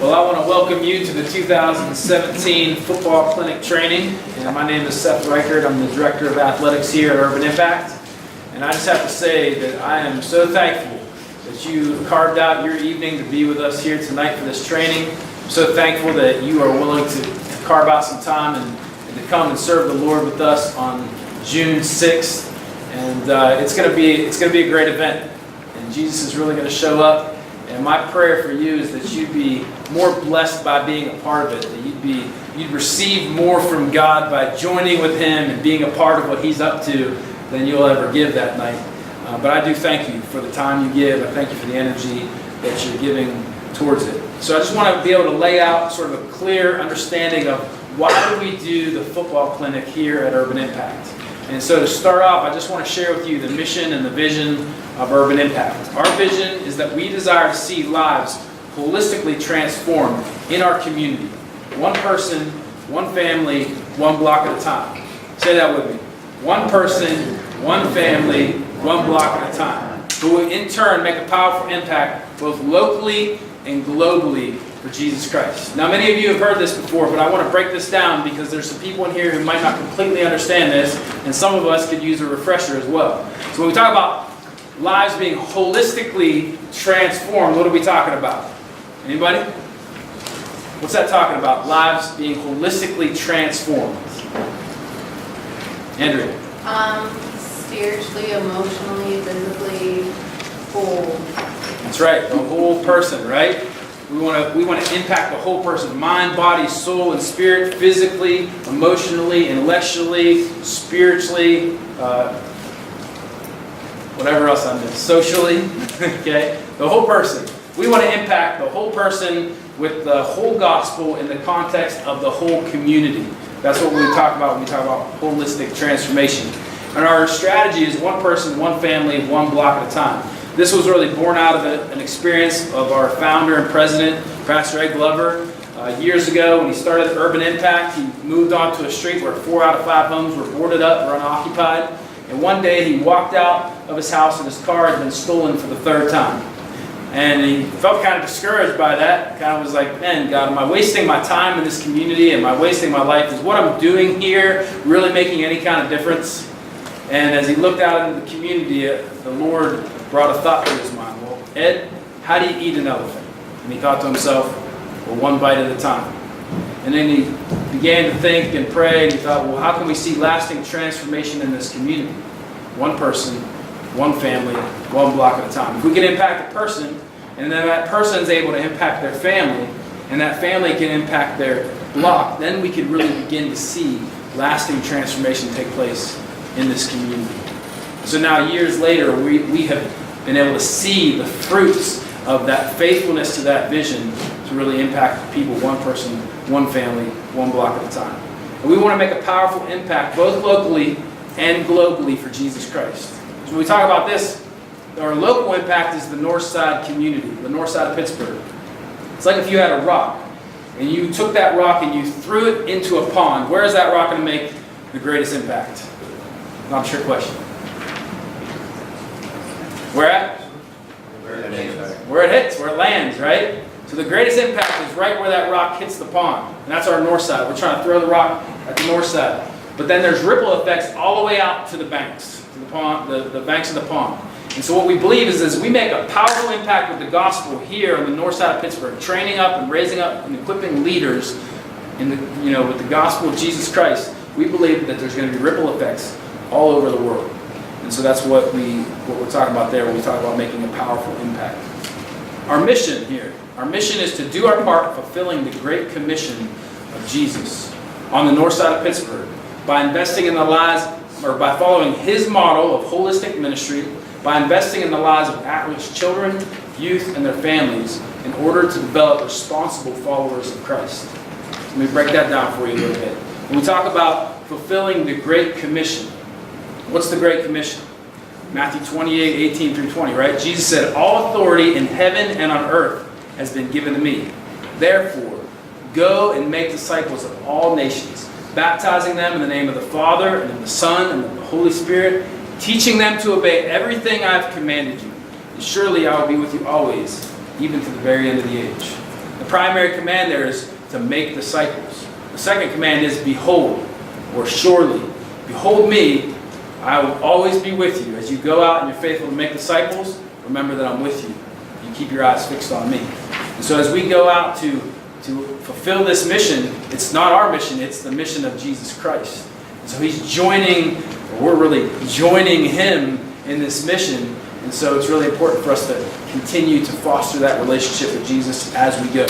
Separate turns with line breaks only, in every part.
Well, I want to welcome you to the 2017 Football Clinic Training. And my name is Seth Reichert. I'm the Director of Athletics here at Urban Impact. And I just have to say that I am so thankful that you carved out your evening to be with us here tonight for this training. I'm so thankful that you are willing to carve out some time and to come and serve the Lord with us on June 6th. And it's going to be a great event. And Jesus is really going to show up. And my prayer for you is that you'd be more blessed by being a part of it, that you'd receive more from God by joining with Him and being a part of what He's up to than you'll ever give that night. But I do thank you for the time you give. I thank you for the energy that you're giving towards it. So I just want to be able to lay out sort of a clear understanding of why do we do the football clinic here at Urban Impact. And so to start off, I just want to share with you the mission and the vision of Urban Impact. Our vision is that we desire to see lives holistically transformed in our community. One person, one family, one block at a time. Say that with me. One person, one family, one block at a time. Who will in turn make a powerful impact both locally and globally for Jesus Christ. Now, many of you have heard this before, but I want to break this down because there's some people in here who might not completely understand this, and some of us could use a refresher as well. So when we talk about lives being holistically transformed, what are we talking about? Anybody? What's that talking about? Lives being holistically transformed. Andrea?
Spiritually, emotionally, physically, whole.
That's right, the whole person, right? We want to impact the whole person, mind, body, soul, and spirit, physically, emotionally, intellectually, spiritually, whatever else I missed, socially, okay? The whole person. We want to impact the whole person with the whole gospel in the context of the whole community. That's what we talk about when we talk about holistic transformation. And our strategy is one person, one family, one block at a time. This was really born out of an experience of our founder and president, Pastor Ed Glover. Years ago, when he started Urban Impact, he moved on to a street where 4 out of 5 homes were boarded up or unoccupied. And one day, he walked out of his house and his car had been stolen for the 3rd time. And he felt kind of discouraged by that. Kind of was like, man, God, am I wasting my time in this community? Am I wasting my life? Is what I'm doing here really making any kind of difference? And as he looked out into the community, the Lord brought a thought to his mind. Well, Ed, how do you eat an elephant? And he thought to himself, well, one bite at a time. And then he began to think and pray, and he thought, well, how can we see lasting transformation in this community? One person, one family, one block at a time. If we can impact a person, and then that person is able to impact their family, and that family can impact their block, then we can really begin to see lasting transformation take place in this community. So now, years later, we have been able to see the fruits of that faithfulness to that vision to really impact people, one person, one family, one block at a time. And we want to make a powerful impact both locally and globally for Jesus Christ. So when we talk about this, our local impact is the North Side community, the North Side of Pittsburgh. It's like if you had a rock, and you took that rock and you threw it into a pond. Where is that rock going to make the greatest impact? Not a trick question. Where at? Where it hits, where it lands, right? So the greatest impact is right where that rock hits the pond. And that's our north side. We're trying to throw the rock at the north side. But then there's ripple effects all the way out to the banks, to the pond, the banks of the pond. And so what we believe is we make a powerful impact with the gospel here on the north side of Pittsburgh, training up and raising up and equipping leaders in with the gospel of Jesus Christ. We believe that there's going to be ripple effects all over the world. And so that's what we're talking about there when we talk about making a powerful impact. Our mission here, our mission is to do our part fulfilling the Great Commission of Jesus on the north side of Pittsburgh by investing in the lives, or by following His model of holistic ministry, by investing in the lives of at-risk children, youth, and their families in order to develop responsible followers of Christ. Let me break that down for you a little bit. When we talk about fulfilling the Great Commission, what's the Great Commission? Matthew 28, 18 through 20, right? Jesus said, all authority in heaven and on earth has been given to me. Therefore, go and make disciples of all nations, baptizing them in the name of the Father, and of the Son, and of the Holy Spirit, teaching them to obey everything I have commanded you. And surely I will be with you always, even to the very end of the age. The primary command there is to make disciples. The second command is behold, or surely. Behold me, I will always be with you. As you go out and you're faithful to make disciples, remember that I'm with you. You keep your eyes fixed on me. And so as we go out to fulfill this mission, it's not our mission, it's the mission of Jesus Christ. And so he's joining, or we're really joining him in this mission. And so it's really important for us to continue to foster that relationship with Jesus as we go.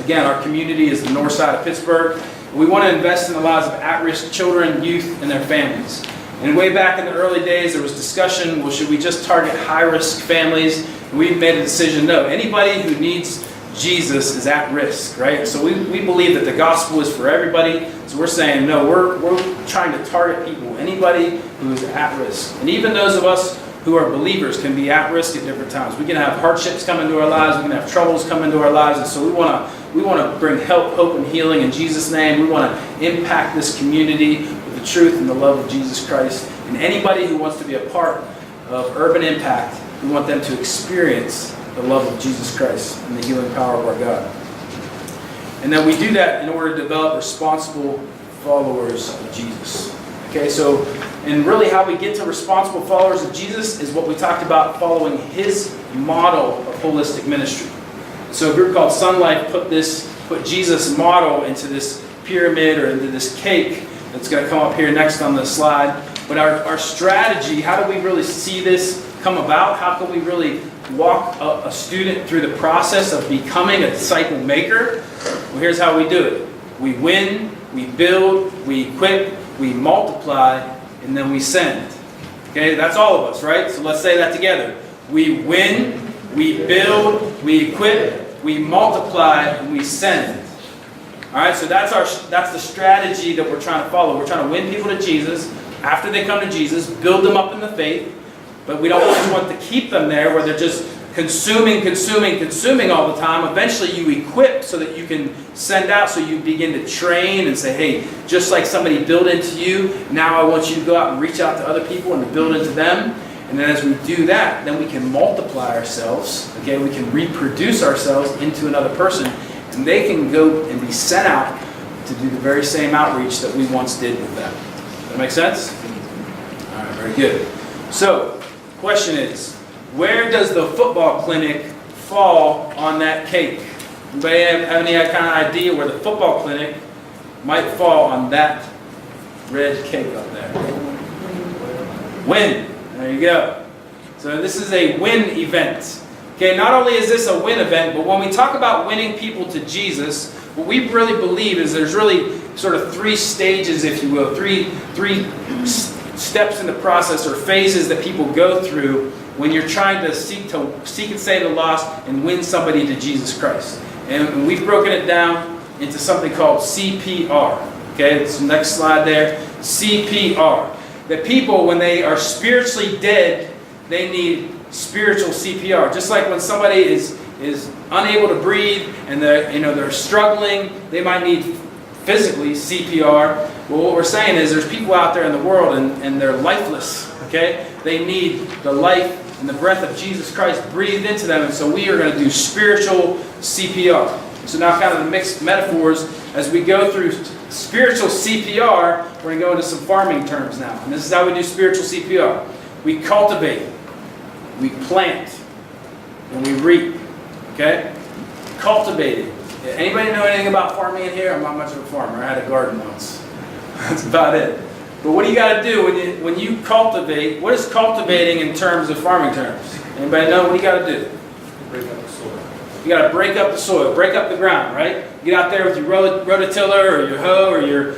Again, our community is the north side of Pittsburgh. We want to invest in the lives of at-risk children, youth, and their families. And way back in the early days, there was discussion, well, should we just target high-risk families? And we made a decision, no. Anybody who needs Jesus is at risk, right? So we believe that the gospel is for everybody. So we're saying, no, we're trying to target people, anybody who is at risk. And even those of us who are believers can be at risk at different times. We can have hardships come into our lives. We can have troubles come into our lives. And so we want to bring help, hope, and healing in Jesus' name. We want to impact this community with the truth and the love of Jesus Christ. And anybody who wants to be a part of Urban Impact, we want them to experience the love of Jesus Christ and the healing power of our God. And then we do that in order to develop responsible followers of Jesus. Okay, so, and really how we get to responsible followers of Jesus is what we talked about, following his model of holistic ministry. So a group called Sun Life put Jesus' model into this pyramid, or into this cake that's going to come up here next on the slide. But our strategy, how do we really see this come about? How can we really walk a student through the process of becoming a disciple maker? Well, here's how we do it. We win, we build, we equip, we multiply, and then we send. Okay, that's all of us, right? So let's say that together. We win, we build, we equip, we multiply, and we send. All right, so that's the strategy that we're trying to follow. We're trying to win people to Jesus. After they come to Jesus, build them up in the faith. But we don't always want to keep them there where they're just consuming all the time. Eventually you equip so that you can send out, so you begin to train and say, hey, just like somebody built into you, now I want you to go out and reach out to other people and to build into them. And then as we do that, then we can multiply ourselves. Okay, we can reproduce ourselves into another person. And they can go and be sent out to do the very same outreach that we once did with them. Does that make sense? All right, very good. So, question is, where does the football clinic fall on that cake? Anybody have any kind of idea where the football clinic might fall on that red cake up there? Win. There you go. So this is a win event. Okay, not only is this a win event, but when we talk about winning people to Jesus, what we really believe is there's really sort of three stages, if you will, three steps in the process, or phases that people go through when you're trying to seek and save the lost and win somebody to Jesus Christ. And we've broken it down into something called CPR. Okay, it's the next slide there. CPR. That people, when they are spiritually dead, they need spiritual CPR. Just like when somebody is unable to breathe and they're struggling, they might need physically CPR. Well, what we're saying is there's people out there in the world and they're lifeless. Okay? They need the life and the breath of Jesus Christ breathed into them, and so we are going to do spiritual CPR. So now kind of the mixed metaphors, as we go through spiritual CPR, we're going to go into some farming terms now. And this is how we do spiritual CPR. We cultivate, we plant, and we reap. Okay? Cultivating. Anybody know anything about farming in here? I'm not much of a farmer. I had a garden once. That's about it. But what do you got to do when you cultivate? What is cultivating in terms of farming terms? Anybody know? What do you got to do?
Break up the soil.
You got to break up the soil, break up the ground, right? You get out there with your rototiller or your hoe or your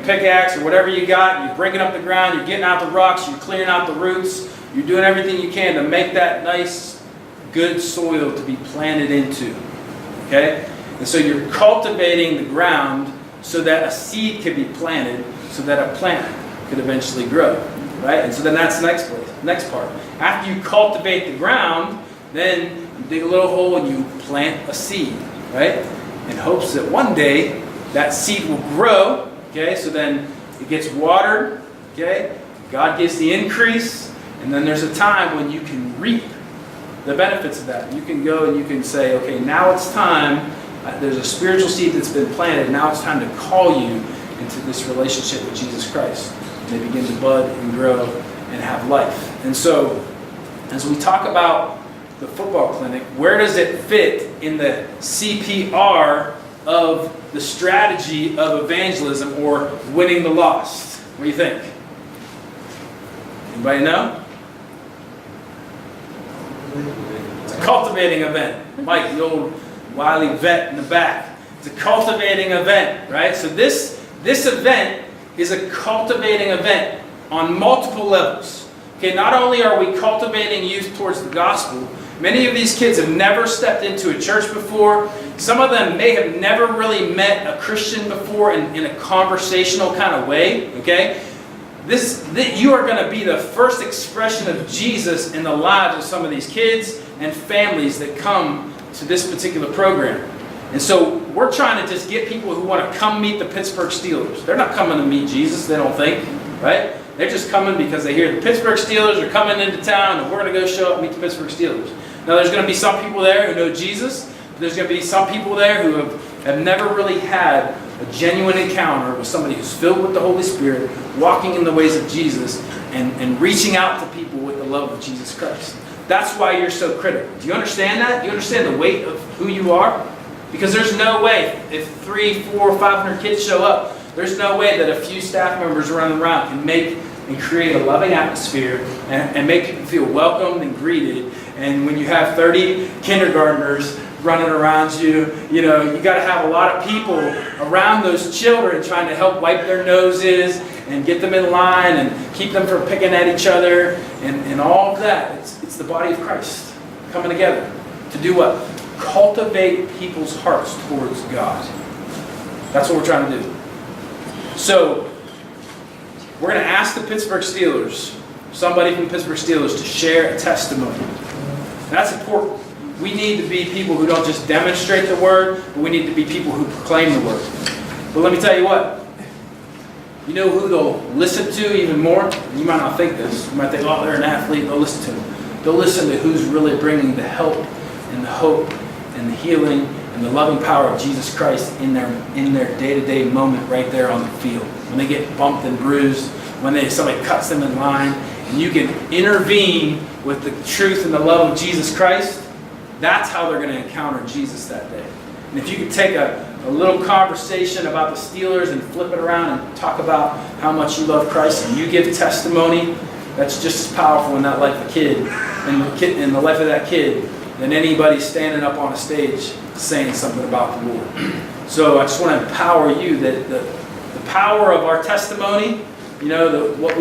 pickaxe or whatever you got. You're breaking up the ground. You're getting out the rocks. You're clearing out the roots. You're doing everything you can to make that nice, good soil to be planted into. Okay? And so you're cultivating the ground so that a seed can be planted, so that a plant could eventually grow, right? And so then that's the next part. After you cultivate the ground, then you dig a little hole and you plant a seed, right? In hopes that one day that seed will grow, okay? So then it gets watered, okay? God gives the increase, and then there's a time when you can reap, the benefits of that. You can go and you can say, okay, now it's time. There's a spiritual seed that's been planted. Now it's time to call you into this relationship with Jesus Christ. And they begin to bud and grow and have life. And so, as we talk about the football clinic, where does it fit in the CPR of the strategy of evangelism or winning the lost? What do you think? Anybody know? It's a cultivating event. Mike, the old wily vet in the back. It's a cultivating event, right? So this event is a cultivating event on multiple levels. Okay, not only are we cultivating youth towards the gospel, many of these kids have never stepped into a church before. Some of them may have never really met a Christian before in a conversational kind of way, okay? You are going to be the first expression of Jesus in the lives of some of these kids and families that come to this particular program. And so we're trying to just get people who want to come meet the Pittsburgh Steelers. They're not coming to meet Jesus, they don't think, right? They're just coming because they hear the Pittsburgh Steelers are coming into town and we're going to go show up and meet the Pittsburgh Steelers. Now there's going to be some people there who know Jesus. There's going to be some people there who have never really had a genuine encounter with somebody who's filled with the Holy Spirit, walking in the ways of Jesus, and reaching out to people with the love of Jesus Christ. That's why you're so critical. Do you understand that? Do you understand the weight of who you are? Because there's no way, if 300, 400, 500 kids show up, there's no way that a few staff members running around can make and create a loving atmosphere and make people feel welcomed and greeted. And when you have 30 kindergartners running around you, you got to have a lot of people around those children trying to help wipe their noses and get them in line and keep them from picking at each other and all of that. It's the body of Christ coming together to do what? Cultivate people's hearts towards God. That's what we're trying to do. So, we're going to ask the Pittsburgh Steelers, somebody from the Pittsburgh Steelers, to share a testimony. And that's important. We need to be people who don't just demonstrate the word, but we need to be people who proclaim the word. But let me tell you what. You know who they'll listen to even more? You might not think this. You might think, oh, they're an athlete. They'll listen to them. They'll listen to who's really bringing the help and the hope and the healing and the loving power of Jesus Christ in their day-to-day moment right there on the field. When they get bumped and bruised, when somebody cuts them in line, and you can intervene with the truth and the love of Jesus Christ, that's how they're going to encounter Jesus that day. And if you could take a little conversation about the Steelers and flip it around and talk about how much you love Christ and you give testimony, that's just as powerful in that life of a kid, in the life of that kid, than anybody standing up on a stage saying something about the Lord. So I just want to empower you that the power of our testimony, what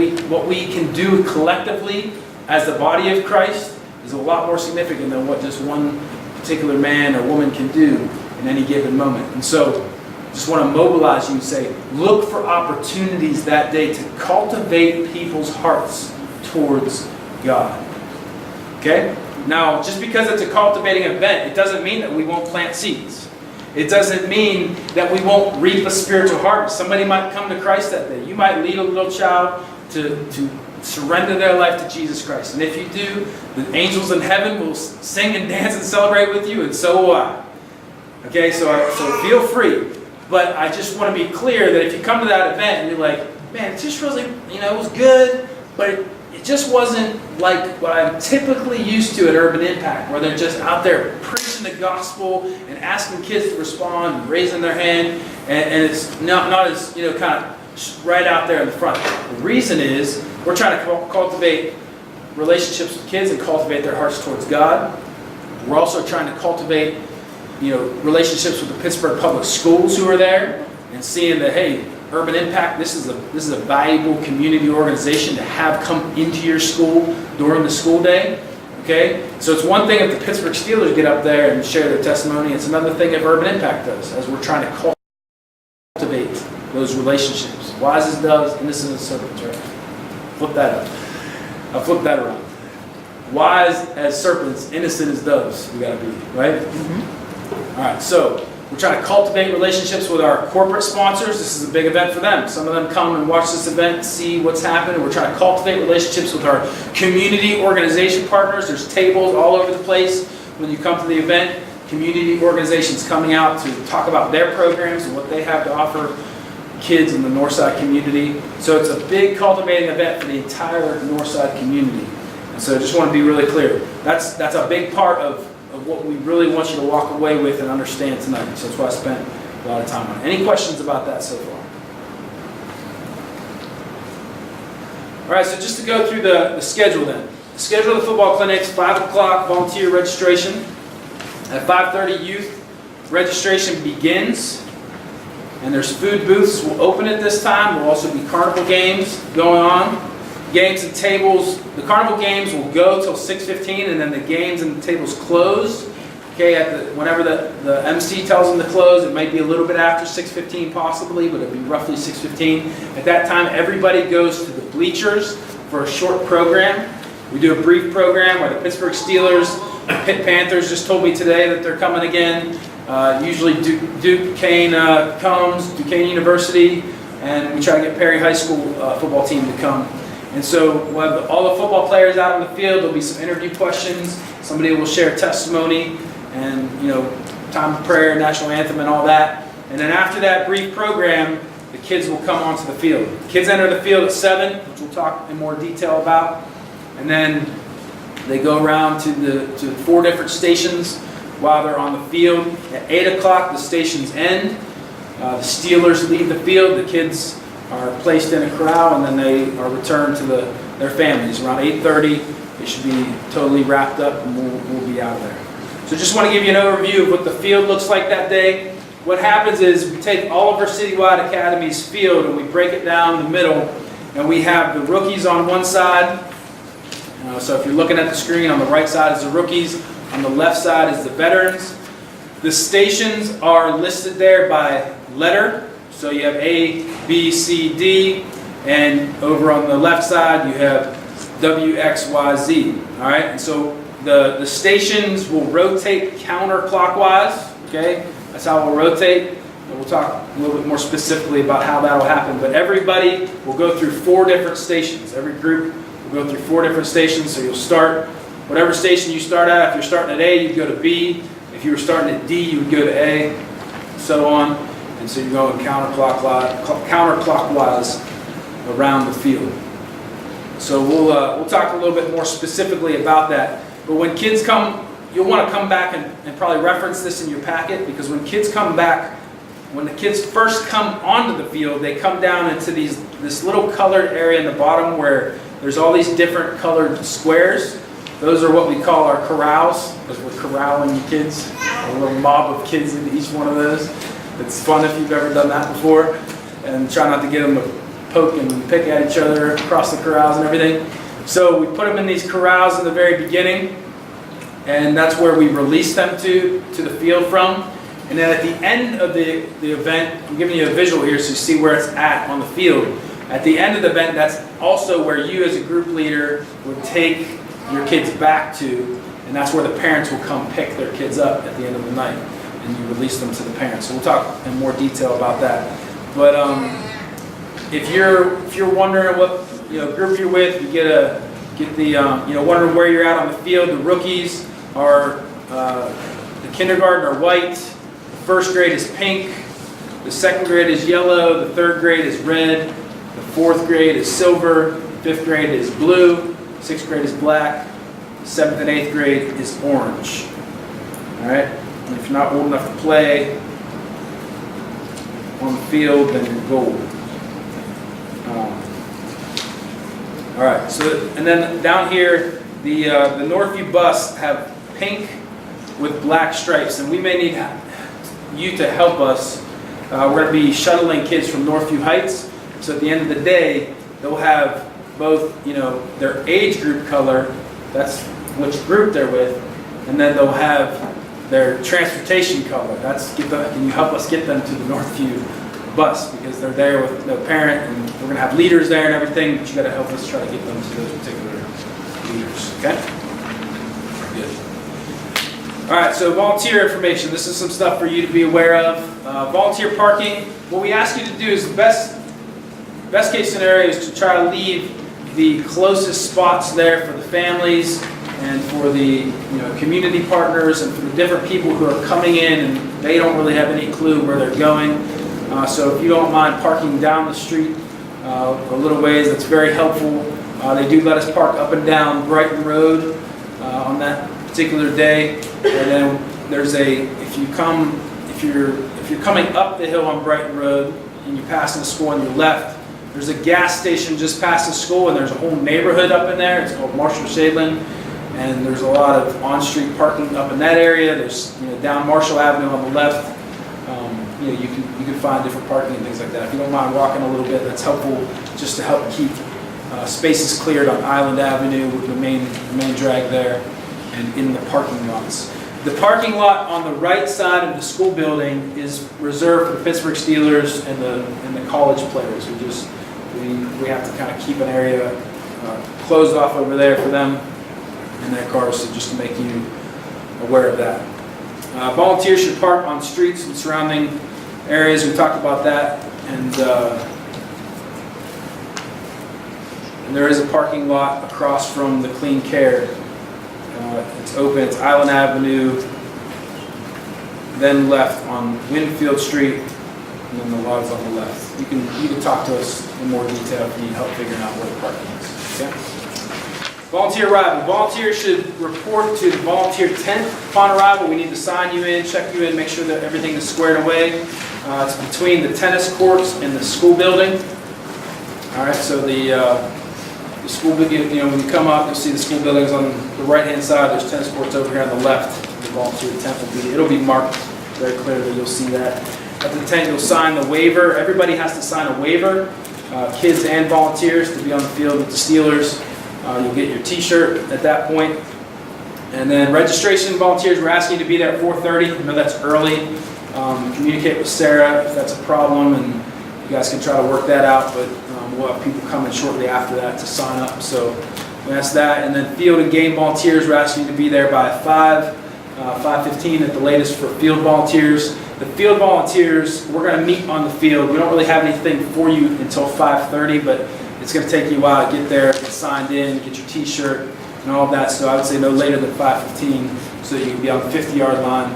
we can do collectively as the body of Christ is a lot more significant than what just one particular man or woman can do in any given moment. And so I just want to mobilize you and say, look for opportunities that day to cultivate people's hearts towards God. Okay? Now, just because it's a cultivating event, it doesn't mean that we won't plant seeds. It doesn't mean that we won't reap a spiritual harvest. Somebody might come to Christ that day. You might lead a little child to surrender their life to Jesus Christ. And if you do, the angels in heaven will sing and dance and celebrate with you, and so will I. Okay, so feel free. But I just want to be clear that if you come to that event and you're like, man, it just really, it was good, but it just wasn't like what I'm typically used to at Urban Impact, where they're just out there preaching the gospel and asking kids to respond and raising their hand, and it's not as, kind of right out there in the front. The reason is we're trying to cultivate relationships with kids and cultivate their hearts towards God. We're also trying to cultivate, relationships with the Pittsburgh Public Schools who are there and seeing that, hey, Urban Impact, this is a valuable community organization to have come into your school during the school day. Okay? So it's one thing if the Pittsburgh Steelers get up there and share their testimony. It's another thing if Urban Impact does, as we're trying to cultivate those relationships. Wise as doves, innocent as serpents, right? Flip that up. I'll flip that around. Wise as serpents, innocent as doves, we gotta be, right? Mm-hmm. All right, so We're trying to cultivate relationships with our corporate sponsors. This is a big event for them. Some of them come and watch this event, see what's happening. We're trying to cultivate relationships with our community organization partners. There's tables all over the place when you come to the event. Community organizations coming out to talk about their programs and what they have to offer kids in the Northside community. So it's a big cultivating event for the entire Northside community. And so I just want to be really clear. That's a big part of what we really want you to walk away with and understand tonight. So that's why I spent a lot of time on it. Any questions about that so far? All right, so just to go through the schedule then. The schedule of the football clinics, 5 o'clock volunteer registration. At 5:30 youth registration begins. And there's food booths will open at this time. There will also be carnival games going on. Games and tables, the carnival games will go till 6:15, and then the games and the tables close. Okay, whenever the MC tells them to close, it might be a little bit after 6:15 possibly, but it'll be roughly 6:15. At that time, everybody goes to the bleachers for a short program. We do a brief program where the Pittsburgh Steelers, the Pitt Panthers just told me today that they're coming again. Usually Duquesne comes, Duquesne University, and we try to get Perry High School football team to come. And so we'll have all the football players out on the field. There'll be some interview questions. Somebody will share testimony and, time of prayer, national anthem, and all that. And then after that brief program, the kids will come onto the field. Kids enter the field at 7, which we'll talk in more detail about. And then they go around to 4 different stations while they're on the field. At 8 o'clock, the stations end. The Steelers leave the field. The kids are placed in a corral, and then they are returned to their families. Around 8:30, they should be totally wrapped up, and we'll be out of there. So just want to give you an overview of what the field looks like that day. What happens is we take all of our Citywide Academies field, and we break it down the middle, and we have the rookies on one side. So if you're looking at the screen, on the right side is the rookies, on the left side is the veterans. The stations are listed there by letter. So you have A, B, C, D, and over on the left side you have W, X, Y, Z. All right, and so the stations will rotate counterclockwise. Okay, that's how we'll rotate. And we'll talk a little bit more specifically about how that will happen. But everybody will go through 4 different stations. Every group will go through 4 different stations. So you'll start whatever station you start at. If you're starting at A, you'd go to B. If you were starting at D, you would go to A, so on. And so you're going counterclockwise around the field. So we'll talk a little bit more specifically about that. But when kids come, you'll want to come back and probably reference this in your packet, because when kids come back, when the kids first come onto the field, they come down into this little colored area in the bottom where there's all these different colored squares. Those are what we call our corrals, because we're corralling the kids, a little mob of kids into each one of those. It's fun if you've ever done that before, and try not to get them to poke and pick at each other across the corrals and everything. So we put them in these corrals in the very beginning, and that's where we release them to the field from. And then at the end of the event, I'm giving you a visual here so you see where it's at on the field. At the end of the event, that's also where you as a group leader would take your kids back to, and that's where the parents will come pick their kids up at the end of the night, and you release them to the parents. So we'll talk in more detail about that. But if you're wondering what group you're with, you get the wondering where you're at on the field. The rookies are the kindergarten are white, the first grade is pink, the second grade is yellow, the third grade is red, the fourth grade is silver, fifth grade is blue, sixth grade is black, seventh and eighth grade is orange. All right. And if you're not old enough to play on the field, then you're gold. All right. So, and then down here, the Northview bus have pink with black stripes, and we may need you to help us. We're going to be shuttling kids from Northview Heights. So at the end of the day, they'll have both, their age group color, that's which group they're with, and then they'll have their transportation color. Can you help us get them to the Northview bus, because they're there with no parent, and we're going to have leaders there and everything, but you got to help us try to get them to those particular leaders. Okay? Good. All right, so volunteer information. This is some stuff for you to be aware of. Volunteer parking. What we ask you to do is the best case scenario is to try to leave the closest spots there for the families and for the community partners and for the different people who are coming in and they don't really have any clue where they're going. So if you don't mind parking down the street a little ways, that's very helpful. They do let us park up and down Brighton Road on that particular day. And then there's if you're coming up the hill on Brighton Road and you pass the school on your left, there's a gas station just past the school and there's a whole neighborhood up in there. It's called Marshall Shadeland. And there's a lot of on-street parking up in that area. There's down Marshall Avenue on the left. You can find different parking and things like that. If you don't mind walking a little bit, that's helpful just to help keep spaces cleared on Island Avenue with the main drag there and in the parking lots. The parking lot on the right side of the school building is reserved for the Pittsburgh Steelers and the college players. We have to kind of keep an area closed off over there for them and their cars, so just to make you aware of that. Volunteers should park on streets and surrounding areas. We talked about that, and there is a parking lot across from the Clean Care. It's open. It's Island Avenue, then left on Winfield Street, and then the lot is on the left. You can talk to us in more detail if you need help figuring out where the parking is. Okay. Volunteer arrival. Volunteers should report to the volunteer tent upon arrival. We need to sign you in, check you in, make sure that everything is squared away. It's between the tennis courts and the school building. All right, so the school building, when you come up, you'll see the school buildings on the right-hand side. There's tennis courts over here on the left. The volunteer tent it'll be marked very clearly. You'll see that. At the tent, you'll sign the waiver. Everybody has to sign a waiver, kids and volunteers, to be on the field with the Steelers. You'll get your T-shirt at that point. And then registration volunteers, we're asking you to be there at 4:30. I know that's early. Communicate with Sarah if that's a problem, and you guys can try to work that out, but we'll have people coming shortly after that to sign up. So that's that. And then field and game volunteers, we're asking you to be there by 5:15 at the latest for field volunteers. The field volunteers, we're going to meet on the field. We don't really have anything for you until 5:30, but it's going to take you a while to get there, get signed in, get your T-shirt, and all of that. So I would say no later than 5:15, so that you can be on the 50-yard line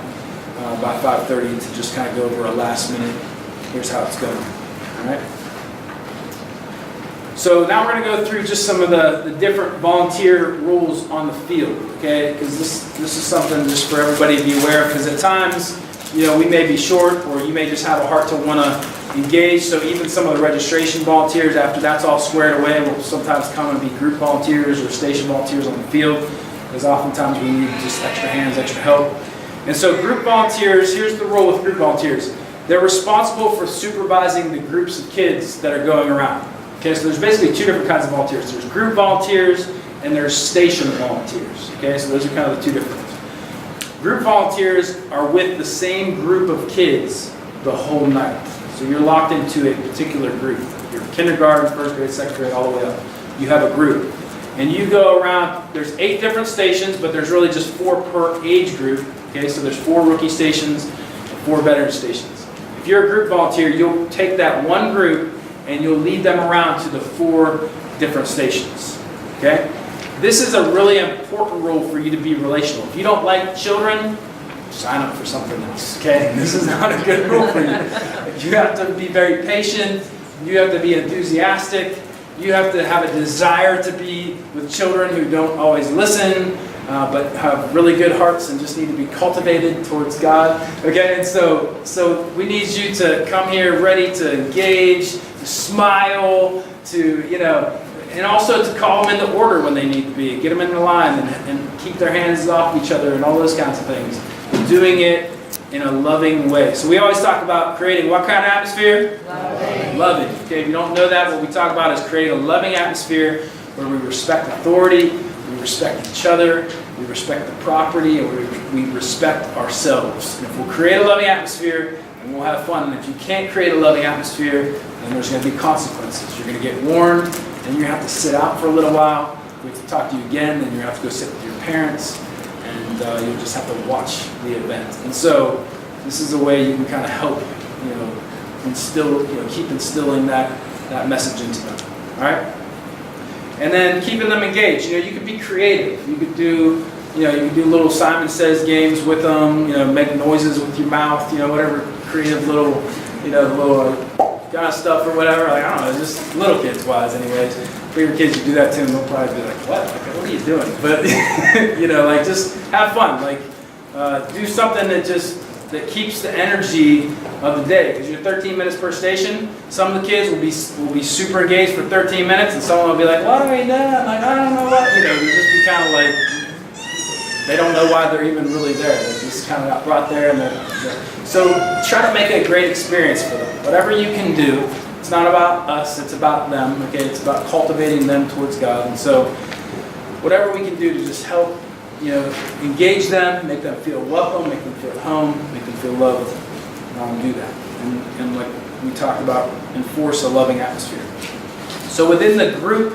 by 5:30 to just kind of go over a last minute. Here's how it's going. All right. So now we're going to go through just some of the different volunteer rules on the field, okay? Because this is something just for everybody to be aware of. Because at times, we may be short, or you may just have a heart to want to engage. So even some of the registration volunteers, after that's all squared away, will sometimes come and be group volunteers or station volunteers on the field, because oftentimes we need just extra hands, extra help. And so group volunteers, here's the rule with group volunteers. They're responsible for supervising the groups of kids that are going around. Okay, so there's basically two different kinds of volunteers. There's group volunteers and there's station volunteers. Okay, so those are kind of the two different ones. Group volunteers are with the same group of kids the whole night. So you're locked into a particular group. You're kindergarten, first grade, second grade, all the way up. You have a group. And you go around, there's 8 different stations, but there's really just 4 per age group. Okay, so there's 4 rookie stations and 4 veteran stations. If you're a group volunteer, you'll take that one group and you'll lead them around to the 4 different stations. Okay? This is a really important rule for you to be relational. If you don't like children, sign up for something else. Okay? This is not a good rule for you. You have to be very patient. You have to be enthusiastic. You have to have a desire to be with children who don't always listen, but have really good hearts and just need to be cultivated towards God. Okay, and so we need you to come here ready to engage, to smile, to, and also to call them into order when they need to be, get them in the line and keep their hands off each other and all those kinds of things. Doing it in a loving way. So we always talk about creating what kind of atmosphere? Loving. Loving. Okay, if you don't know that, what we talk about is creating a loving atmosphere where we respect authority, we respect each other, we respect the property, and we respect ourselves. And if we'll create a loving atmosphere, then we'll have fun. And if you can't create a loving atmosphere, then there's going to be consequences. You're going to get warned, and you're going to have to sit out for a little while. We have to talk to you again, then you're going to have to go sit with your parents. And and you'll just have to watch the event. And so this is a way you can kind of help, instill, keep instilling that message into them. All right? And then keeping them engaged. You could be creative. You could do, you could do little Simon Says games with them. Make noises with your mouth. Whatever creative little, little kind of stuff or whatever. Like, I don't know, just little kids wise, anyways. Bigger kids, you do that too, and they'll probably be like, "What? Like, what are you doing?" But like just have fun. Like, do something that keeps the energy of the day. Because you're 13 minutes per station. Some of the kids will be super engaged for 13 minutes, and someone will be like, "What are we doing?" Like, I don't know what. They'll just be kind of like, they don't know why they're even really there. They just kind of got brought there, and so try to make it a great experience for them. Whatever you can do. It's not about us. It's about them. Okay, it's about cultivating them towards God, and so whatever we can do to just help. Engage them, make them feel welcome, make them feel at home, make them feel loved, do that. And like we talked about, enforce a loving atmosphere. So within the group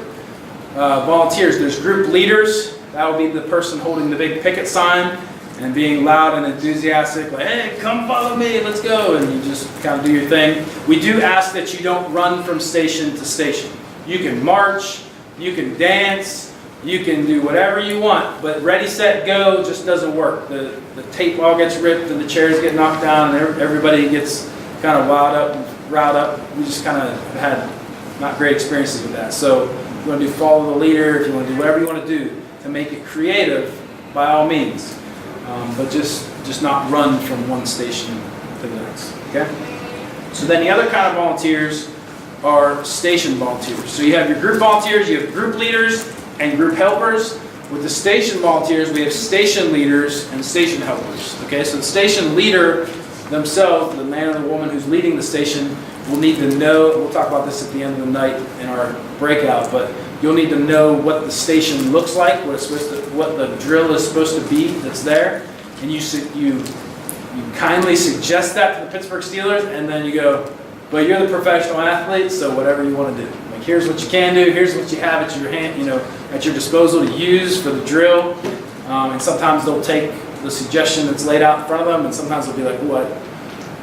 volunteers, there's group leaders. That will be the person holding the big picket sign and being loud and enthusiastic, like, "Hey, come follow me, let's go," and you just kind of do your thing. We do ask that you don't run from station to station. You can march, you can dance, you can do whatever you want, but ready, set, go just doesn't work. The tape all gets ripped and the chairs get knocked down and everybody gets kind of wound up and riled up. We just kind of had not great experiences with that. So if you want to do follow the leader, if you want to do whatever you want to do to make it creative, by all means. But just not run from one station to the next, okay? So then the other kind of volunteers are station volunteers. So you have your group volunteers, you have group leaders, and group helpers. With the station volunteers, we have station leaders and station helpers. Okay, so the station leader themselves, the man or the woman who's leading the station, will need to know, we'll talk about this at the end of the night in our breakout, but you'll need to know what the station looks like, what the drill is supposed to be that's there, and you kindly suggest that to the Pittsburgh Steelers, and then you go, but you're the professional athlete, so whatever you want to do. Like, here's what you can do, here's what you have at your hand, at your disposal to use for the drill. And sometimes they'll take the suggestion that's laid out in front of them, and sometimes they'll be like, "What?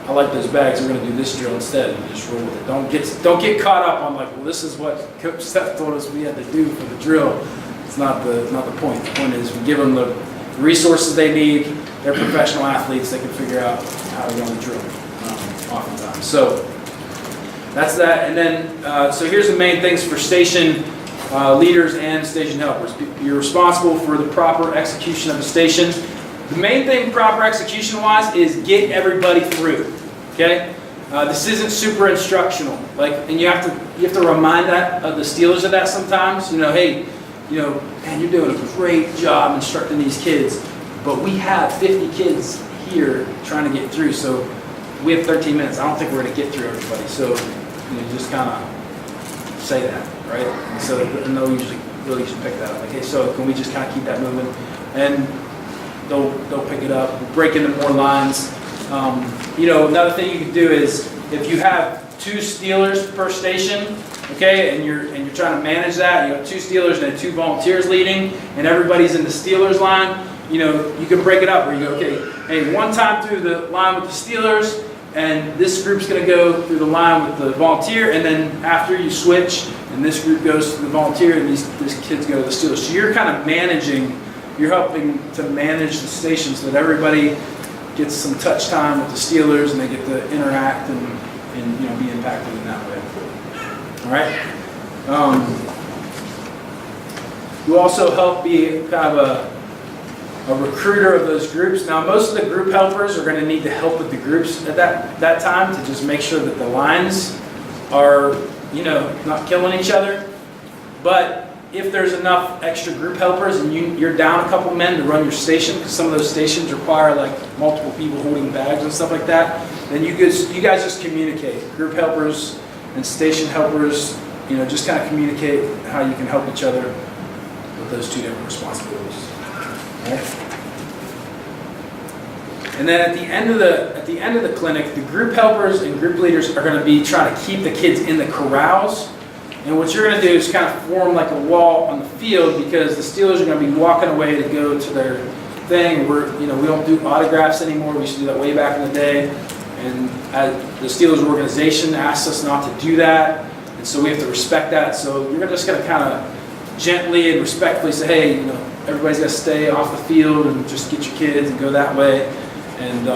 I like those bags. We're going to do this drill instead," and just roll with it. Don't get caught up on like, "Well, this is what Coach Seth told us we had to do for the drill." It's not the point. The point is we give them the resources they need. They're professional athletes. They can figure out how to run the drill oftentimes. So that's that. And then so here's the main things for station leaders and station helpers. You're responsible for the proper execution of the station. The main thing proper execution-wise is get everybody through. Okay, this isn't super instructional. And you have to remind the Steelers of that sometimes. Hey, man, you're doing a great job instructing these kids, but we have 50 kids here trying to get through. So we have 13 minutes. I don't think we're going to get through everybody. So just kind of say that, right? And they'll usually pick that up. Okay, so can we just kind of keep that moving? And they'll pick it up, break into more lines. Another thing you can do is if you have 2 Steelers per station, okay, and you're trying to manage that, you have 2 Steelers and 2 volunteers leading, and everybody's in the Steelers line, you can break it up where you go, okay, hey, one time through the line with the Steelers, and this group's going to go through the line with the volunteer, and then after you switch, and this group goes to the volunteer, and these kids go to the Steelers. So you're kind of you're helping to manage the station so that everybody gets some touch time with the Steelers, and they get to interact and be impacted in that way. All right. You also help be kind of a recruiter of those groups. Now, most of the group helpers are going to need to help with the groups at that time to just make sure that the lines are, not killing each other. But if there's enough extra group helpers and you're down a couple men to run your station, because some of those stations require multiple people holding bags and stuff like that, then you guys just communicate. Group helpers and station helpers, just kind of communicate how you can help each other with those 2 different responsibilities. Right? And then at the end of the clinic, the group helpers and group leaders are going to be trying to keep the kids in the corrals. And what you're going to do is kind of form like a wall on the field, because the Steelers are going to be walking away to go to their thing. We don't do autographs anymore. We used to do that way back in the day. And the Steelers organization asked us not to do that. And so we have to respect that. So you're just going to kind of gently and respectfully say, hey, everybody's got to stay off the field and just get your kids and go that way. And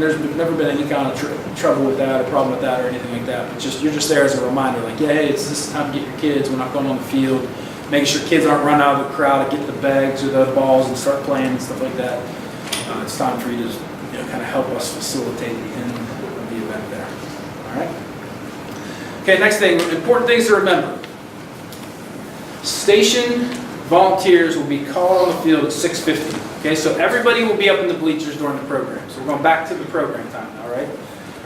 there's never been any kind of trouble with that or problem with that or anything like that. But you're just there as a reminder, like, yeah, hey, this is time to get your kids. We're not going on the field. Making sure kids aren't run out of the crowd to get the bags or the balls and start playing and stuff like that. It's time for you to kind of help us facilitate the end of the event there. All right. Okay, next thing, important things to remember. Station volunteers will be called on the field at 6:50. Okay, so everybody will be up in the bleachers during the program. So we're going back to the program time now, right?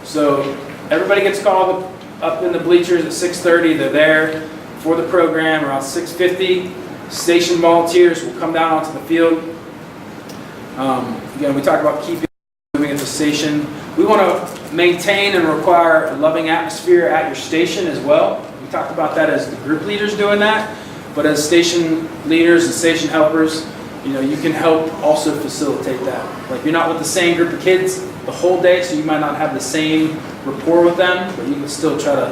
So everybody gets called up in the bleachers at 6:30. They're there for the program around 6:50. Station volunteers will come down onto the field. Again, we talked about keeping moving at the station. We want to maintain and require a loving atmosphere at your station as well. We talked about that as the group leaders doing that, but as station leaders and station helpers, you can help also facilitate that. Like, you're not with the same group of kids the whole day, so you might not have the same rapport with them, but you can still try to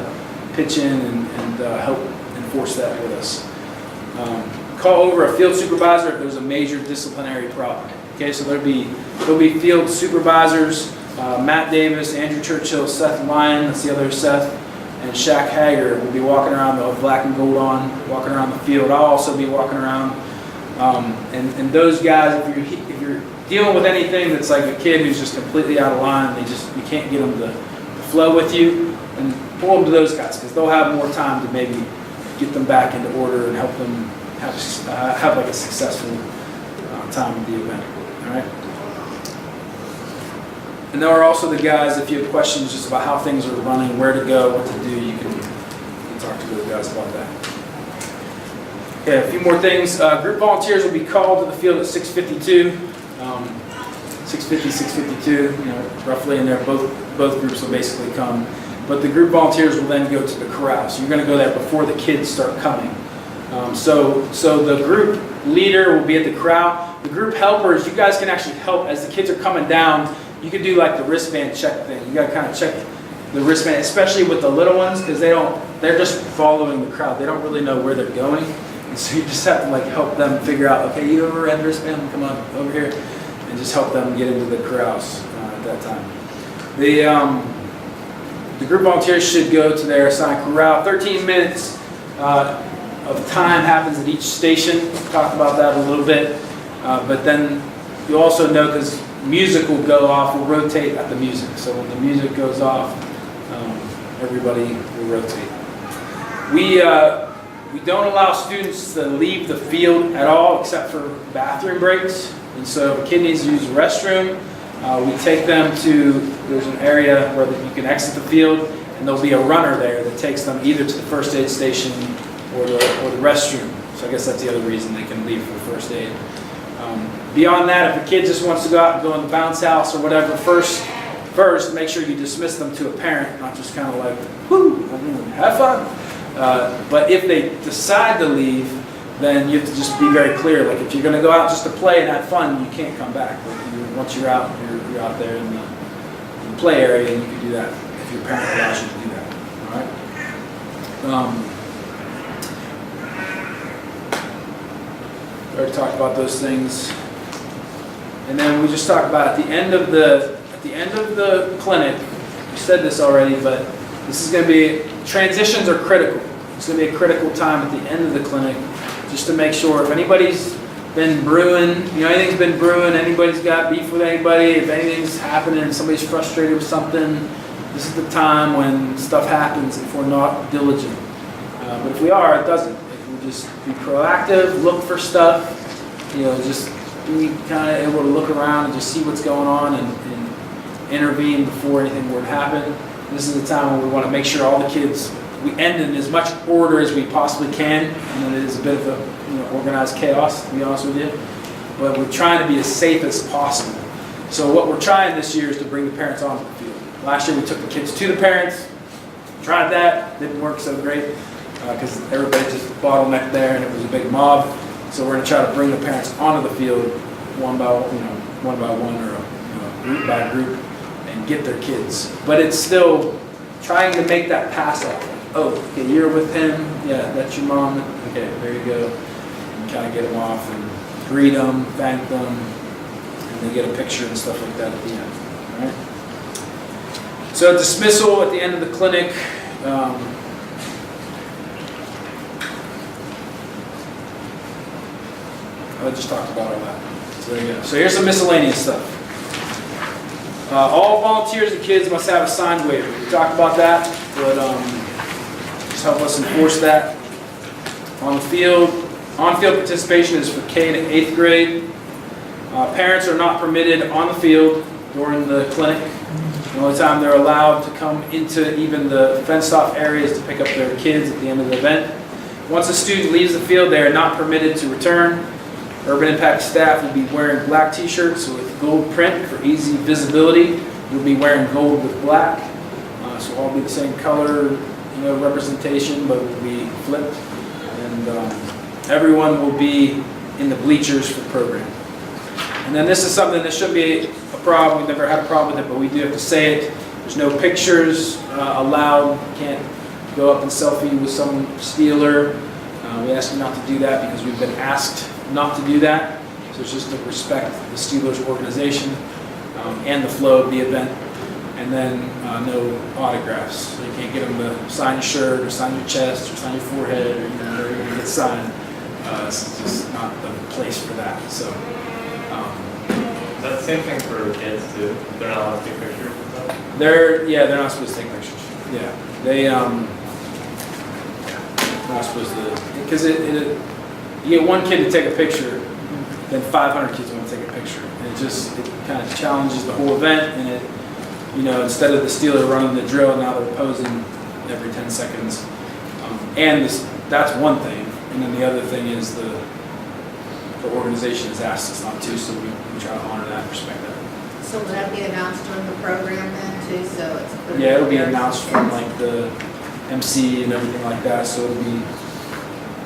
pitch in and help enforce that with us. Call over a field supervisor if there's a major disciplinary problem. Okay, so there'll be field supervisors, Matt Davis, Andrew Churchill, Seth Lyon, that's the other Seth, and Shaq Hager will be walking around, they'll have black and gold on, walking around the field. I'll also be walking around. And those guys, if you're dealing with anything that's like a kid who's just completely out of line, you can't get them to flow with you, and pull them to those guys, because they'll have more time to maybe get them back into order and help them have like a successful time of the event. All right. And there are also the guys, if you have questions just about how things are running, where to go, what to do, you can talk to those guys about that. Okay, a few more things. Group volunteers will be called to the field at 6:52. 6:50, 6:52, roughly in there. Both groups will basically come. But the group volunteers will then go to the corral. So you're going to go there before the kids start coming. So the group leader will be at the corral. The group helpers, you guys can actually help as the kids are coming down. You can do like the wristband check thing. You got to kind of check the wristband, especially with the little ones, because they're just following the crowd. They don't really know where they're going. And so you just have to like help them figure out, okay, you over red wristband, come on over here, and just help them get into the corrals at that time. The group volunteers should go to their assigned corral. 13 minutes of time happens at each station. We talked about that a little bit. But then you also know, because music will go off, we'll rotate at the music. So when the music goes off, everybody will rotate. We don't allow students to leave the field at all except for bathroom breaks. And so if a kid needs to use the restroom, we take them to, there's an area where you can exit the field, and there'll be a runner there that takes them either to the first aid station or the restroom. So I guess that's the other reason they can leave for first aid. Beyond that, if a kid just wants to go out and go in the bounce house or whatever, first make sure you dismiss them to a parent, not just kind of like, whoo, have fun. But if they decide to leave, then you have to just be very clear. Like, if you're going to go out just to play and have fun, you can't come back. Like, once you're out there in the play area, and you can do that if your parent allows you to do that. All right. We already talked about those things, and then we just talked about at the end of the clinic. We said this already, but this is going to be, transitions are critical. It's going to be a critical time at the end of the clinic, just to make sure if anybody's been brewing, anything's been brewing, anybody's got beef with anybody, if anything's happening and somebody's frustrated with something, this is the time when stuff happens if we're not diligent. But if we are, it doesn't. If we just be proactive, look for stuff, just be kind of able to look around and just see what's going on and intervene before anything were to happen. This is the time when we want to make sure all the kids, we end in as much order as we possibly can. And it is a bit of a organized chaos, to be honest with you. But we're trying to be as safe as possible. So what we're trying this year is to bring the parents onto the field. Last year we took the kids to the parents, tried that, didn't work so great because everybody just bottlenecked there and it was a big mob. So we're going to try to bring the parents onto the field one by one or group by group and get their kids. But it's still trying to make that pass off. Oh, okay, you're with him. Yeah, that's your mom. Okay, there you go. And kind of get them off and greet them, thank them, and they get a picture and stuff like that at the end. All right. So dismissal at the end of the clinic. I just talked about all that. So there you go. So here's some miscellaneous stuff. All volunteers and kids must have a signed waiver. We talked about that, but just help us enforce that. On the field, on-field participation is for K to 8th grade. Parents are not permitted on the field during the clinic. The only time they're allowed to come into even the fenced-off areas to pick up their kids at the end of the event. Once a student leaves the field, they are not permitted to return. Urban Impact staff will be wearing black t-shirts with gold print for easy visibility. You'll be wearing gold with black. So all be the same color, representation, but it will be flipped. And everyone will be in the bleachers for the program. And then this is something that shouldn't be a problem. We've never had a problem with it, but we do have to say it. There's no pictures allowed. You can't go up and selfie with some Steeler. We ask you not to do that because we've been asked not to do that. So it's just to respect the Steelers organization and the flow of the event. And then no autographs. So you can't get them to sign your shirt or sign your chest or sign your forehead or whatever you're going to get signed. It's just not the place for that. So.
Is that the same thing for kids too? They're not allowed to take pictures and stuff?
They're not supposed to take pictures. Yeah, not supposed to, because you get one kid to take a picture, then 500 kids want to take a picture, and it kind of challenges the whole event, and it, instead of the Steeler running the drill, now they're posing every 10 seconds, that's one thing, and then the other thing is the organization has asked us not to, so we try to honor that and respect that.
So will that be announced during the program then too, so it's clear?
Yeah, it'll be announced from like the MC and everything like that, so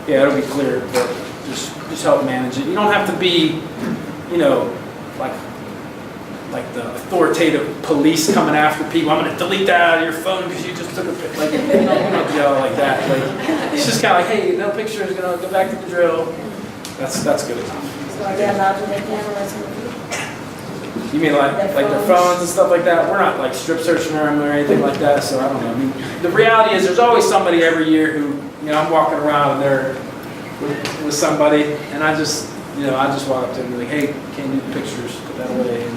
it'll be clear, but just help manage it. You don't have to be, like the authoritative police coming after people. I'm going to delete that out of your phone because you just took a picture. Like, we don't do all like that. Like, it's just kind of like, hey, no picture is going to go back to the drill. That's good enough.
So are they allowed to make cameras?
You mean like their phones and stuff like that? We're not like strip searching them or anything like that, so I don't know. I mean, the reality is there's always somebody every year who, I'm walking around and they're with somebody, and I just walk up to them and be like, hey, can't do the pictures, put that away,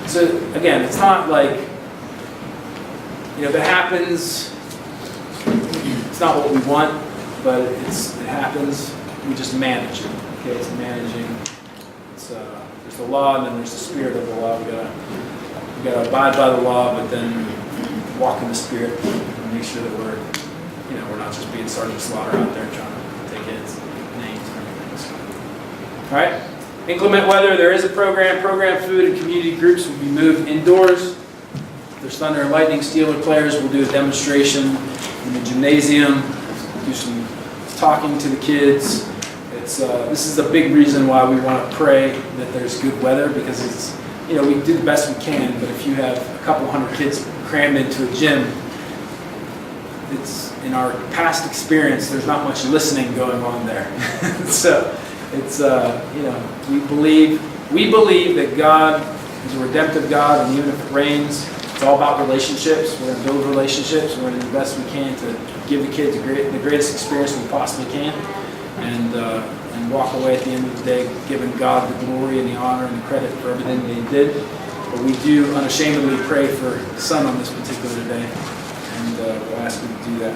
So again, it's not like, if it happens, it's not what we want, but it happens. We just manage it. Okay, it's managing. There's the law, and then there's the spirit of the law. We gotta abide by the law, but then walk in the spirit and make sure that we're not just being Sergeant Slaughter out there trying to take kids' names and everything. So. All right. Inclement weather. There is a program. Program food and community groups will be moved indoors. If there's thunder and lightning, Steeler players will do a demonstration in the gymnasium. Do some talking to the kids. This is a big reason why we want to pray that there's good weather, because it's, we do the best we can, but if you have a couple hundred kids crammed into a gym, it's, in our past experience, there's not much listening going on there. So it's, we believe that God is a redemptive God, and even if it rains, it's all about relationships. We're going to build relationships. We're going to do the best we can to give the kids the greatest experience we possibly can. And walk away at the end of the day giving God the glory and the honor and the credit for everything that He did. But we do unashamedly pray for the Son on this particular day, and we'll ask you to do that.